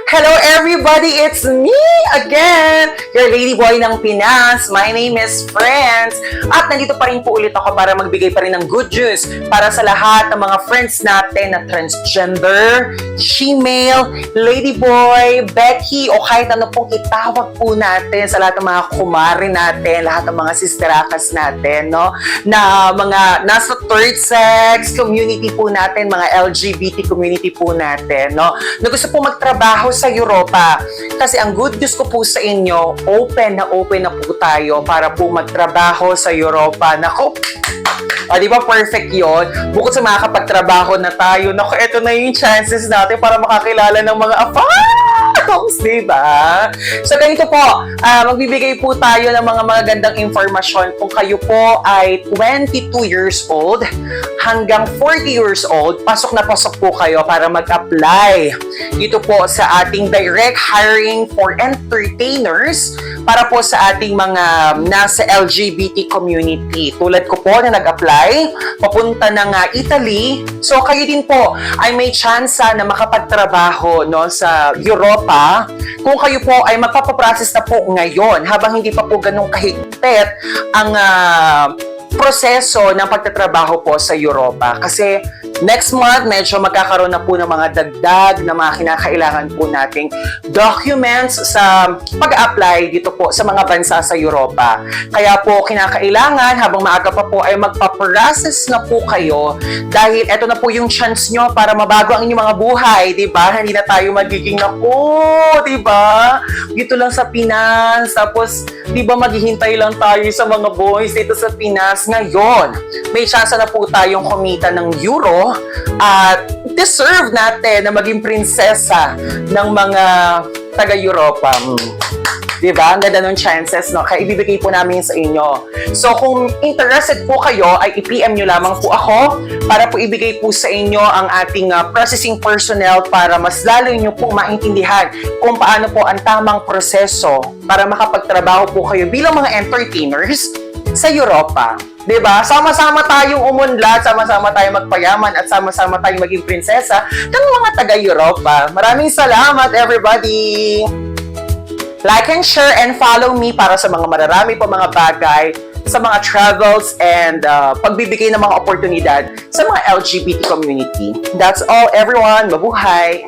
Hello everybody, it's me again, your ladyboy ng Pinas. My name is Friends. At nandito pa rin po ulit ako para magbigay pa rin ng good news para sa lahat ng mga friends natin na transgender, she-male, ladyboy, Becky, o kahit ano pong itawag po natin sa lahat ng mga kumari natin, lahat ng mga sisterakas natin, no? Na mga nasa third sex community po natin, mga LGBT community po natin, no? Na gusto po magtrabaho sa Europa. Kasi ang good news ko po sa inyo, open na po tayo para po magtrabaho sa Europa. Nako, di ba perfect yon? Bukod sa makakapagtrabaho na tayo, nako, eto na yung chances natin para makakilala ng mga afams, di ba? So, ganito po, magbibigay po tayo ng mga magagandang informasyon kung kayo po ay 22 years old hanggang 40 years old, pasok na pasok po kayo para mag-apply dito po sa ating direct hiring for entertainers para po sa ating mga nasa LGBT community. Tulad ko po na nag-apply, papunta ng Italy. So kayo din po ay may chance na makapagtrabaho, no, sa Europa kung kayo po ay magpapaprocess na po ngayon habang hindi pa po ganun kahigpit ang proseso ng pagtatrabaho po sa Europa. Kasi next month, medyo magkakaroon na po ng mga dagdag na mga kinakailangan po nating documents sa pag-apply dito po sa mga bansa sa Europa. Kaya po kinakailangan habang maaga pa po ay magpa-process na po kayo dahil eto na po yung chance nyo para mabago ang inyong mga buhay, di ba? Hindi na tayo magiging di ba? Dito lang sa Pinas, tapos di ba maghihintay lang tayo sa mga boys dito sa Pinas. Ngayon, may chance na po tayong kumita ng euro at deserve natin na maging prinsesa ng mga taga-Europa. Diba? Ang ganda ng chances, no? Kaya ibibigay po namin sa inyo. So, kung interested po kayo, ay i-PM nyo lamang po ako para po ibigay po sa inyo ang ating processing personnel para mas lalo nyo po maintindihan kung paano po ang tamang proseso para makapagtrabaho po kayo bilang mga entertainers sa Europa. Diba? Sama-sama tayong umunlad, sama-sama tayong magpayaman, at sama-sama tayong maging prinsesa ng mga taga-Europa. Maraming salamat, everybody! Like and share and follow me para sa mga mararami pa mga bagay, sa mga travels and pagbibigay ng mga oportunidad sa mga LGBT community. That's all, everyone. Mabuhay!